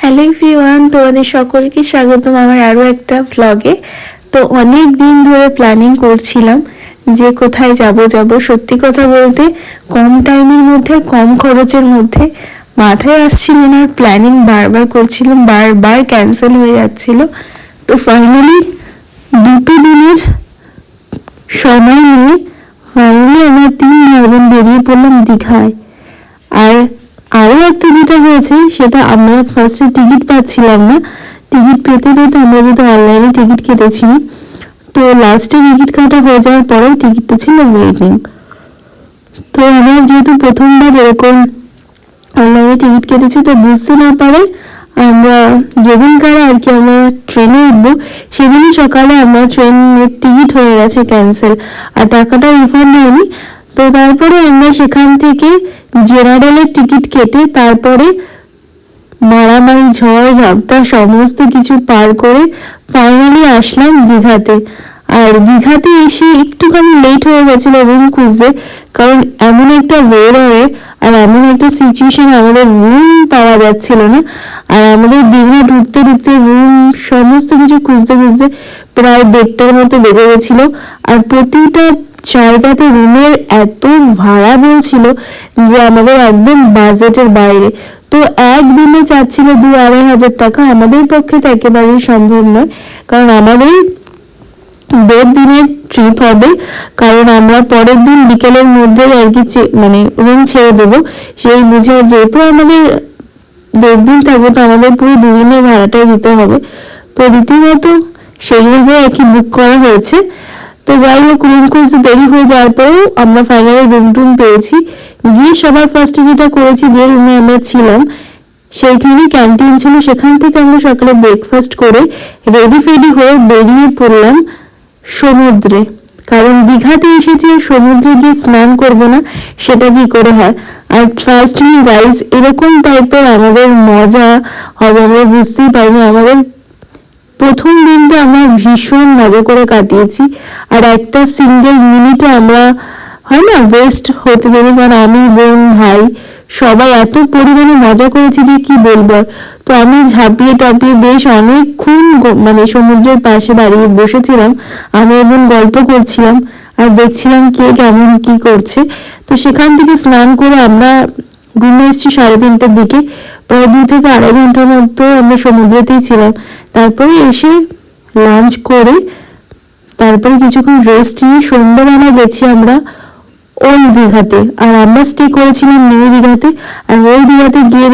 Hello everyone, তোমাদের সকলকে স্বাগতম আমার আরও একটা ভ্লগে। তো অনেক দিন ধরে প্ল্যানিং করছিলাম যে কোথায় যাব। সত্যি কথা বলতে কম টাইমের মধ্যে কম খরচের মধ্যে মাথায় আসছিল না, প্ল্যানিং বারবার করছিলাম, বারবার ক্যান্সেল হয়ে যাচ্ছিল। তো ফাইনালি 2 দিনের সময় নিয়ে আমরা 3 ভাই বোন বেরিয়ে পড়লাম দীঘায়। আর আরও একটা যেটা হয়েছে সেটা, আমরা ফার্স্টে টিকিট পাচ্ছিলাম না। টিকিট পেতে আমরা যেহেতু অনলাইনে টিকিট কেটেছি, তো লাস্টে টিকিট কাটা হয়ে যাওয়ার পরেও টিকিটটা ছিল ওয়েটিং। তো আমরা যেহেতু প্রথমবার এরকম অনলাইনে টিকিট কেটেছি, তো বুঝতে না পারে আমরা যেদিনকার আর কি আমরা ট্রেনে উঠবো সেদিনই সকালে আমরা ট্রেনের টিকিট হয়ে গেছে ক্যান্সেল, আর টাকাটা রিফান্ড হয়নি। তো তারপরে আমরা সেখান থেকে জেনারেলের টিকিট কেটে তারপরে মারামারি ঝড় ঝাপটা সমস্ত কিছু পার করে ফাইনালি আসলাম দীঘাতে। আর দীঘাতে এসে একটুখানি লেট হয়ে গেছিলো রুম খুঁজতে, কারণ এমন একটা ওয়েদারে আর এমন একটা সিচুয়েশন আমাদের রুম পাওয়া যাচ্ছিল না। আর আমাদের দীঘা ঢুকতে রুম সমস্ত কিছু খুঁজতে প্রায় 1:30টার মতো বেজে গেছিলো। আর প্রতিটা জায়গাতে রুমের এত ভাড়া বলছিল যে আমাদের একদম বাজেটের বাইরে। তো একদিনে চাচ্ছিল 2-2.5 হাজার টাকা। আমাদের পক্ষে তো একেবারেই সম্ভব নয়, কারণ আমাদের 1.5 দিনের ট্রিপ হবে। কারণ আমরা পরের দিন বিকেলের মধ্যে আর কি মানে রুম ছেড়ে দেবো সেই বুঝে। যেহেতু আমাদের 1.5 দিন থাকবো, তো আমাদের পুরো 2 দিনের ভাড়াটাই দিতে হবে। তো রীতিমতো সেইভাবে আর কি বুক করা হয়েছে। তো যাই হোক, রুম খুঁজতে দেরি হয়ে যাওয়ার পরেও আমরা ফাইনালি রুম পেয়েছি। গিয়ে সবার ফার্স্টে যেটা করেছি, যে রুমে আমরা ছিলাম সেইখানে ক্যান্টিন ছিল, সেখান থেকে আমরা সকালে ব্রেকফাস্ট করে রেডি ফেডি হয়ে বেরিয়ে পড়লাম সমুদ্রে। কারণ দীঘাতে এসেছি সমুদ্রে গিয়ে স্নান করবো না, সেটা কি করে হয়। আর ট্রাস্ট মি গাইজ, এরকম টাইপের আমাদের মজা হবে আমরা বুঝতেই পারিনি। আমাদের প্রথম দিনটা আমরা ভীষণ মজা করে কাটিয়েছি, আর একটা সিঙ্গেল মিনিটে আমরা হয় না ওয়েস্ট হতে পারি। কারণ আমি, বোন, ভাই সবাই এত পরিমাণে মজা করেছি যে কি বলবো। তো আমি ঝাঁপিয়ে টাপিয়ে বেশ অনেকক্ষণ মানে সমুদ্রের পাশে দাঁড়িয়ে বসেছিলাম, আমি এবং গল্প করছিলাম আর দেখছিলাম কে কেমন কি করছে। তো সেখান থেকে স্নান করে আমরা রুমে এসেছি 3:30টার দিকে। প্রায় 2 থেকে 2.5 ঘন্টার মতো আমরা সমুদ্রেতেই ছিলাম। তারপরে এসে লাঞ্চ করে তারপরে কিছুক্ষণ রেস্ট নিয়ে সন্ধ্যাবেলা গেছি আমরা ওল্ড দীঘাতে। আর আমরা স্টে করেছিলাম নিউ দীঘাতে। আর ওল্ড দীঘাতে গিয়ে